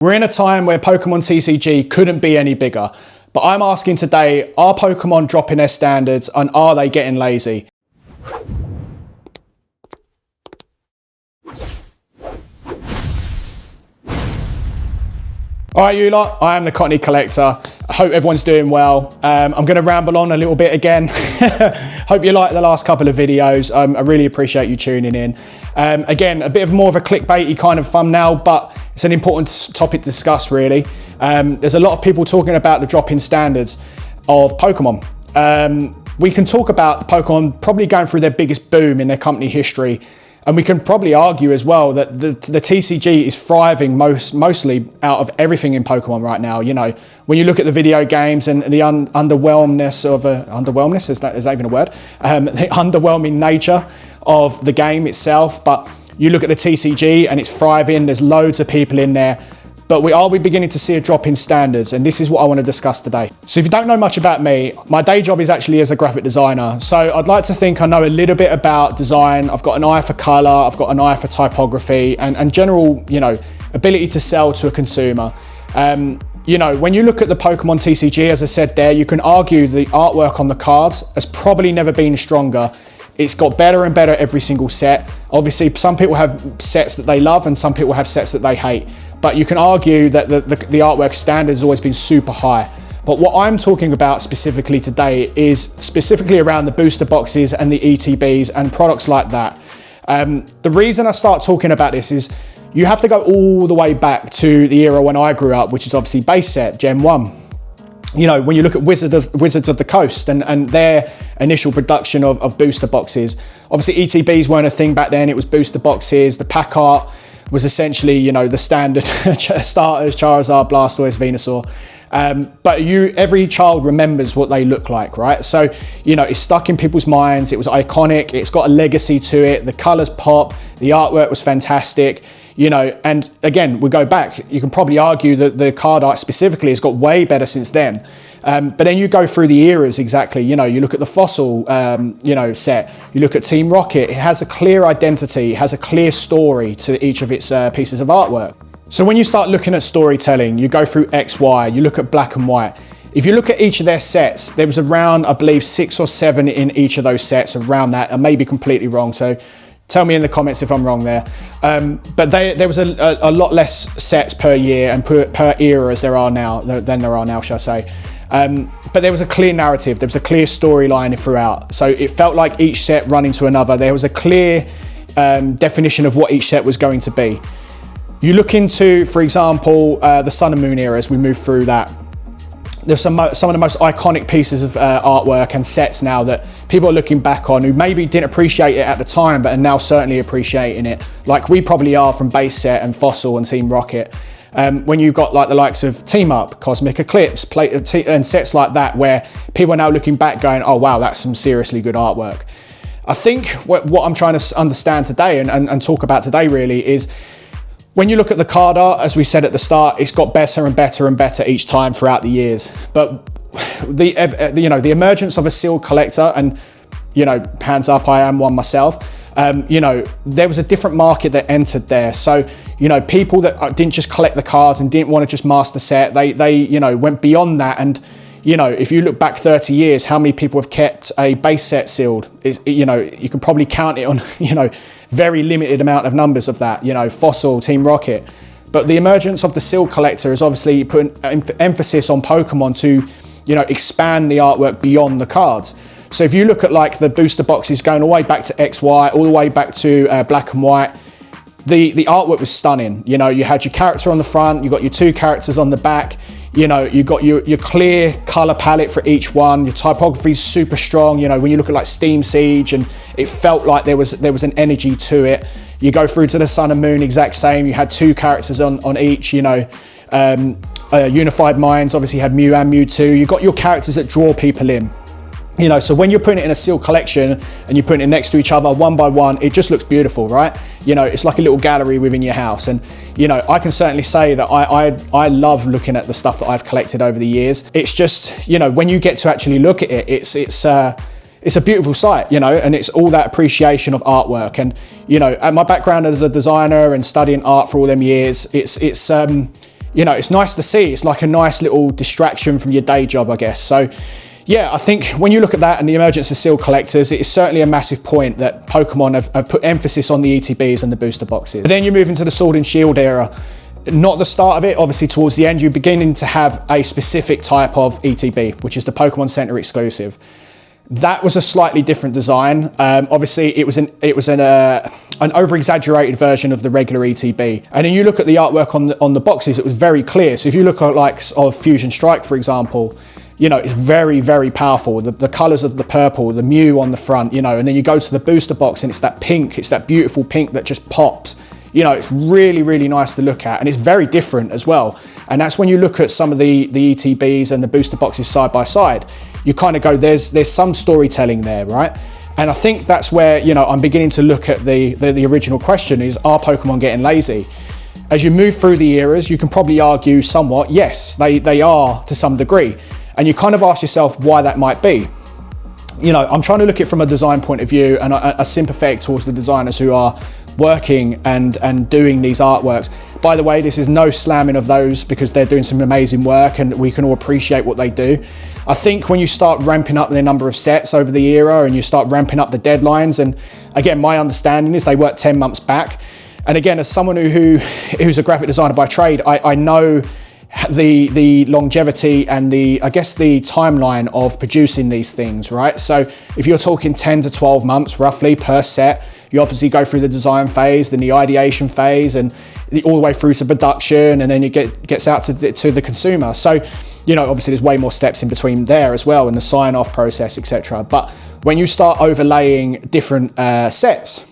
We're in a time where Pokemon TCG couldn't be any bigger, but I'm asking today, are Pokemon dropping their standards and are they getting lazy? Alright you lot, I am the Cottony Collector. I hope everyone's doing well. I'm going to ramble on a little bit again. Hope you liked the last couple of videos. I really appreciate you tuning in. Again, a bit of more of a clickbaity kind of thumbnail, but it's an important topic to discuss really. There's a lot of people talking about the drop in standards of Pokemon. We can talk about the Pokemon probably going through their biggest boom in their company history. And we can probably argue as well that the TCG is thriving mostly out of everything in Pokemon right now. You know, when you look at the video games and the underwhelmness of underwhelmness, is that even a word? The underwhelming nature of the game itself. But you look at the TCG and it's thriving. There's loads of people in there. But are we beginning to see a drop in standards? And this is what I want to discuss today. So if you don't know much about me, my day job is actually as a graphic designer. So I'd like to think I know a little bit about design. I've got an eye for color. I've got an eye for typography and general, you know, ability to sell to a consumer. You know, when you look at the Pokemon TCG, as I said there, you can argue the artwork on the cards has probably never been stronger. It's got better and better every single set. Obviously, some people have sets that they love and some people have sets that they hate. But you can argue that the artwork standard has always been super high. But what I'm talking about specifically today is specifically around the booster boxes and the ETBs and products like that. The reason I start talking about this is you have to go all the way back to the era when I grew up, which is obviously base set, Gen 1. You know, when you look at Wizards of the Coast and their initial production of booster boxes, obviously ETBs weren't a thing back then. It was booster boxes. The pack art was essentially, you know, the standard starters, Charizard, Blastoise, Venusaur. But every child remembers what they look like, right? So, you know, it's stuck in people's minds. It was iconic. It's got a legacy to it. The colors pop. The artwork was fantastic. You know, and again, we go back, you can probably argue that the card art specifically has got way better since then. But then you go through the eras exactly, you know, you look at the Fossil, you know, set, you look at Team Rocket, it has a clear identity, it has a clear story to each of its pieces of artwork. So when you start looking at storytelling, you go through X, Y, you look at Black and White. If you look at each of their sets, there was around, I believe, 6 or 7 in each of those sets around that. I may be completely wrong, so tell me in the comments if I'm wrong there. But there was a lot less sets per year and per era as there are now, than there are now, shall I say. But there was a clear narrative, there was a clear storyline throughout. So it felt like each set run into another. There was a clear definition of what each set was going to be. You look into, for example, the Sun and Moon era as we move through that. There's some of the most iconic pieces of artwork and sets now that people are looking back on who maybe didn't appreciate it at the time, but are now certainly appreciating it, like we probably are from base set and Fossil and Team Rocket. When you've got like the likes of Team Up, Cosmic Eclipse, and sets like that, where people are now looking back going, oh wow, that's some seriously good artwork. I think what I'm trying to understand today and talk about today really is, when you look at the card art, as we said at the start, it's got better and better and better each time throughout the years. But the emergence of a sealed collector, and you know, hands up, I am one myself. You know, there was a different market that entered there. So, you know, people that didn't just collect the cards and didn't want to just master set, they you know, went beyond that. And you know, if you look back 30 years, how many people have kept a base set sealed? You know, you can probably count it on, you know, very limited amount of numbers of that, you know, Fossil, Team Rocket. But the emergence of the sealed collector is obviously putting emphasis on Pokemon to, you know, expand the artwork beyond the cards. So if you look at like the booster boxes going all the way back to XY, all the way back to Black and White, the artwork was stunning. You know, you had your character on the front, you got your 2 characters on the back. You know, you got your clear color palette for each one. Your typography is super strong. You know, when you look at like Steam Siege, and it felt like there was an energy to it. You go through to the Sun and Moon, exact same. You had 2 characters on each. You know, Unified Minds obviously had Mew and Mewtwo. You got your characters that draw people in. You know, so when you're putting it in a sealed collection and you're putting it next to each other one by one, it just looks beautiful, right? You know, it's like a little gallery within your house. And, you know, I can certainly say that I love looking at the stuff that I've collected over the years. It's just, you know, when you get to actually look at it, it's a beautiful sight, you know, and it's all that appreciation of artwork. And, you know, my background as a designer and studying art for all them years, it's you know, it's nice to see. It's like a nice little distraction from your day job, I guess. So yeah, I think when you look at that and the emergence of sealed collectors, it is certainly a massive point that Pokemon have put emphasis on the ETBs and the booster boxes. But then you move into the Sword and Shield era. Not the start of it, obviously towards the end, you're beginning to have a specific type of ETB, which is the Pokemon Center exclusive. That was a slightly different design. Obviously, it was an over-exaggerated version of the regular ETB. And then you look at the artwork on the boxes, it was very clear. So if you look at like of Fusion Strike, for example, you know, it's very, very powerful. The colors of the purple, the Mew on the front, you know, and then you go to the booster box and it's that pink, it's that beautiful pink that just pops. You know, it's really, really nice to look at, and it's very different as well. And that's when you look at some of the ETBs and the booster boxes side by side, you kind of go, there's some storytelling there, right? And I think that's where, you know, I'm beginning to look at the original question is, are Pokemon getting lazy? As you move through the eras, you can probably argue somewhat, yes, they are to some degree. And you kind of ask yourself why that might be. You know, I'm trying to look at it from a design point of view, and I'm sympathetic towards the designers who are working and doing these artworks. By the way, this is no slamming of those, because they're doing some amazing work and we can all appreciate what they do. I think when you start ramping up the number of sets over the era and you start ramping up the deadlines, and again, my understanding is they work 10 months back. And again, as someone who's a graphic designer by trade, I know the longevity and I guess the timeline of producing these things, right? So if you're talking 10 to 12 months roughly per set, you obviously go through the design phase, then the ideation phase, and all the way through to production, and then it gets out to the consumer. So, you know, obviously there's way more steps in between there as well, and the sign-off process, etc. But when you start overlaying different sets,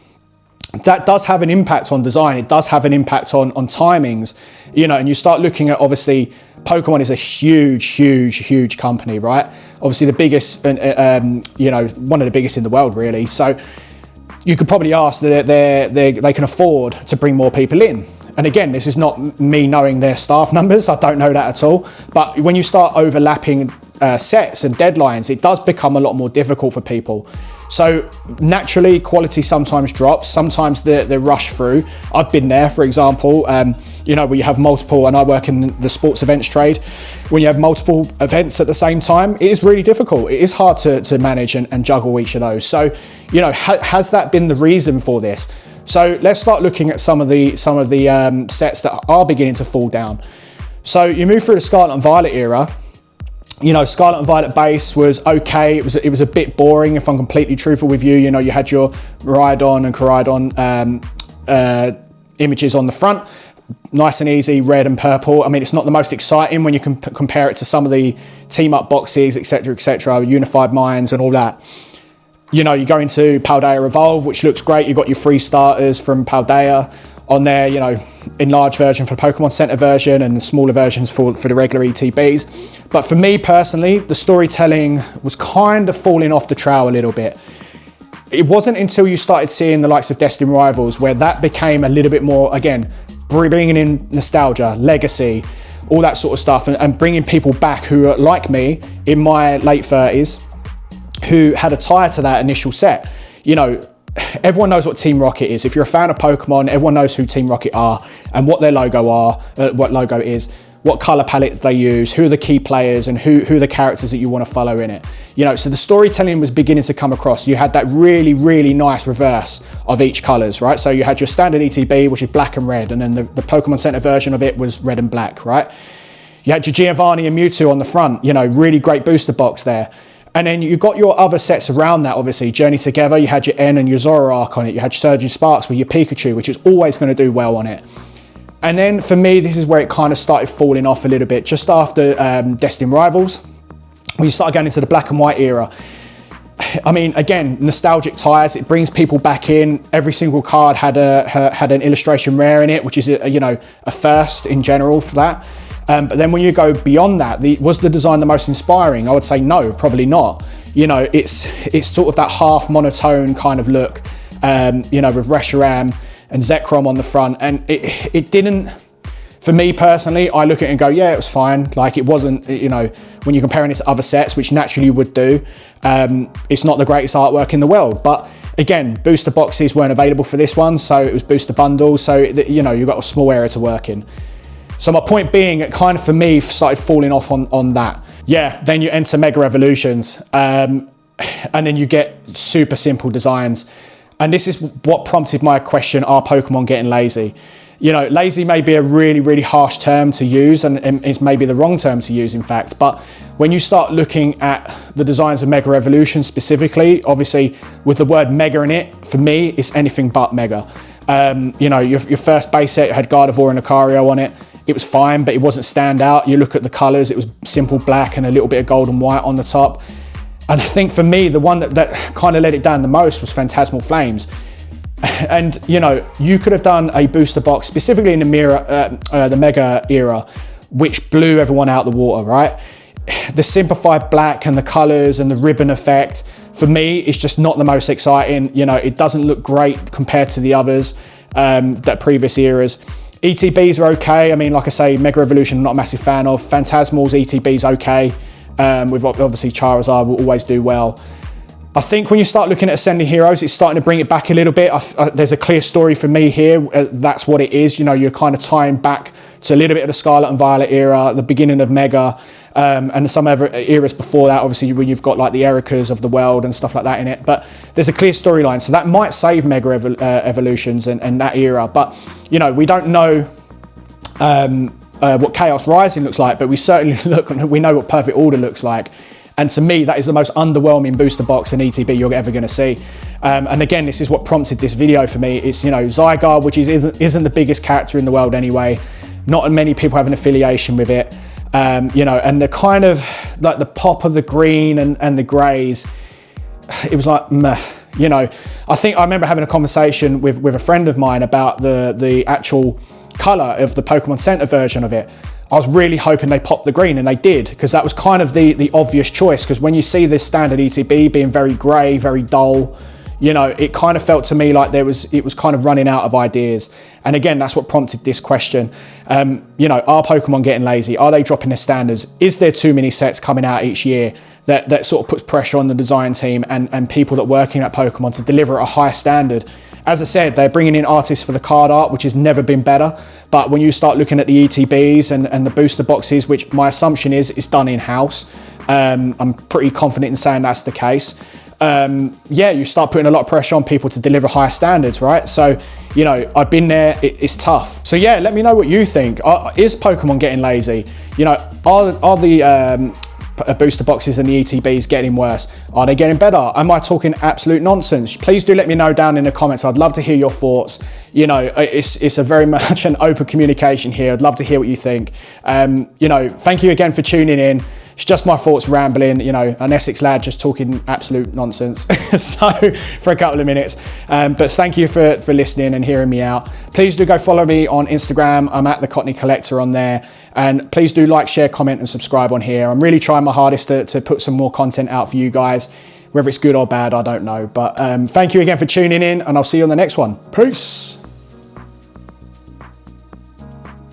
that does have an impact on design. It does have an impact on timings, you know, and you start looking at, obviously, Pokemon is a huge company, right? Obviously the biggest, you know, one of the biggest in the world, really. So you could probably ask that they can afford to bring more people in. And again, this is not me knowing their staff numbers. I don't know that at all. But when you start overlapping sets and deadlines, it does become a lot more difficult for people. So naturally, quality sometimes drops. Sometimes they rush through. I've been there, for example, you know, where you have multiple, and I work in the sports events trade. When you have multiple events at the same time, it is really difficult. It is hard to manage and juggle each of those. So, you know, has that been the reason for this? So let's start looking at some of the sets that are beginning to fall down. So you move through the Scarlet and Violet era. You know, Scarlet and Violet base was okay. It was a bit boring, if I'm completely truthful with you. You know, you had your Miraidon and Koraidon images on the front, nice and easy, red and purple. I mean, it's not the most exciting when you can compare it to some of the team up boxes, etc., Unified Minds and all that. You know, you go into Paldea Evolve, which looks great. You've got your 3 starters from Paldea on there, you know, enlarged version for the Pokemon Center version and the smaller versions for the regular ETBs. But for me personally, the storytelling was kind of falling off the trail a little bit. It wasn't until you started seeing the likes of Destiny Rivals where that became a little bit more, again, bringing in nostalgia, legacy, all that sort of stuff, and bringing people back who are like me in my late 30s, who had a tie to that initial set. You know, everyone knows what Team Rocket is. If you're a fan of Pokemon, everyone knows who Team Rocket are and what their logo is, what color palette they use, who are the key players, and who are the characters that you want to follow in it. You know, so the storytelling was beginning to come across. You had that really, really nice reverse of each colors, right? So you had your standard ETB, which is black and red, and then the Pokemon Center version of it was red and black, right? You had your Giovanni and Mewtwo on the front, you know, really great booster box there. And then you got your other sets around that, obviously. Journey Together, you had your N and your Zoroark on it. You had Surging Sparks with your Pikachu, which is always going to do well on it. And then for me, this is where it kind of started falling off a little bit, just after Destiny Rivals, when you started going into the black and white era. I mean, again, nostalgic ties, it brings people back in. Every single card had an illustration rare in it, which is, a first in general for that. But then when you go beyond that, was the design the most inspiring? I would say no, probably not. You know, it's sort of that half monotone kind of look, with Reshiram and Zekrom on the front. And it didn't, for me personally, I look at it and go, yeah, it was fine. Like, it wasn't, when you're comparing it to other sets, which naturally you would do, it's not the greatest artwork in the world. But again, booster boxes weren't available for this one, so it was booster bundles. So, you've got a small area to work in. So my point being, it kind of for me started falling off on that. Yeah, then you enter Mega Evolutions, and then you get super simple designs. And this is what prompted my question, are Pokemon getting lazy? You know, lazy may be a really, really harsh term to use, and it's maybe the wrong term to use, in fact. But when you start looking at the designs of Mega Evolution specifically, obviously with the word mega in it, for me, it's anything but mega. You know, your first base set had Gardevoir and Lucario on it. It was fine, but it wasn't stand out. You look at the colours, it was simple black and a little bit of gold and white on the top. And I think for me, the one that kind of let it down the most was Phantasmal Flames. And, you know, you could have done a booster box, specifically in the Mega era, which blew everyone out the water, right? The simplified black and the colours and the ribbon effect, for me, it's just not the most exciting. You know, it doesn't look great compared to the others, that previous eras. ETBs are okay. I mean, like I say, Mega Evolution, I'm not a massive fan of. Phantasmal's ETB's okay. With obviously Charizard will always do well. I think when you start looking at Ascending Heroes, it's starting to bring it back a little bit. There's a clear story for me here. That's what it is. You know, you're kind of tying back to a little bit of the Scarlet and Violet era, the beginning of Mega, and some other eras before that, obviously, when you've got like the Ericas of the world and stuff like that in it. But there's a clear storyline. So that might save Mega Evolutions and that era. But, you know, we don't know what Chaos Rising looks like, but we certainly we know what Perfect Order looks like. And to me, that is the most underwhelming booster box in ETB you're ever going to see. And again, this is what prompted this video for me. It's, you know, Zygarde, which isn't the biggest character in the world anyway. Not many people have an affiliation with it. You know, and the kind of like the pop of the green and the greys, it was like, meh. You know, I remember having a conversation with a friend of mine about the actual colour of the Pokemon Center version of it. I was really hoping they popped the green, and they did, because that was kind of the obvious choice, because when you see this standard ETB being very grey, very dull, you know, it kind of felt to me like it was kind of running out of ideas. And again, that's what prompted this question. You know, are Pokemon getting lazy? Are they dropping their standards? Is there too many sets coming out each year that sort of puts pressure on the design team and people that are working at Pokemon to deliver at a high standard? As I said, they're bringing in artists for the card art, which has never been better. But when you start looking at the ETBs and the booster boxes, which my assumption is done in-house, I'm pretty confident in saying that's the case. Yeah, you start putting a lot of pressure on people to deliver higher standards, right? So, you know, I've been there, it's tough. So yeah, let me know what you think. Is Pokemon getting lazy? You know, are the booster boxes and the ETBs getting worse? Are they getting better? Am I talking absolute nonsense? Please do let me know down in the comments. I'd love to hear your thoughts. You know, it's a very much an open communication here. I'd love to hear what you think. You know, thank you again for tuning in. It's just my thoughts rambling, you know, an Essex lad just talking absolute nonsense. So for a couple of minutes, but thank you for listening and hearing me out. Please do go follow me on Instagram. I'm at the Cottony Collector on there. And please do like, share, comment and subscribe on here. I'm really trying my hardest to put some more content out for you guys. Whether it's good or bad, I don't know. But thank you again for tuning in, and I'll see you on the next one. Peace.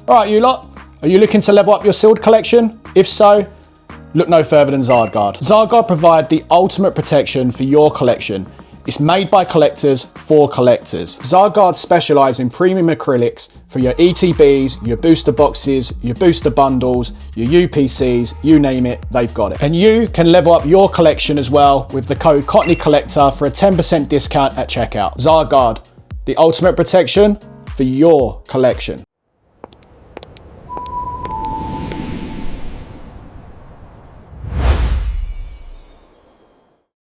All right, you lot. Are you looking to level up your sealed collection? If so, look no further than Zygarde. Zygarde provide the ultimate protection for your collection. It's made by collectors for collectors. Zygarde specialise in premium acrylics for your ETBs, your booster boxes, your booster bundles, your UPCs, you name it, they've got it. And you can level up your collection as well with the code Cottony Collector for a 10% discount at checkout. Zygarde, the ultimate protection for your collection.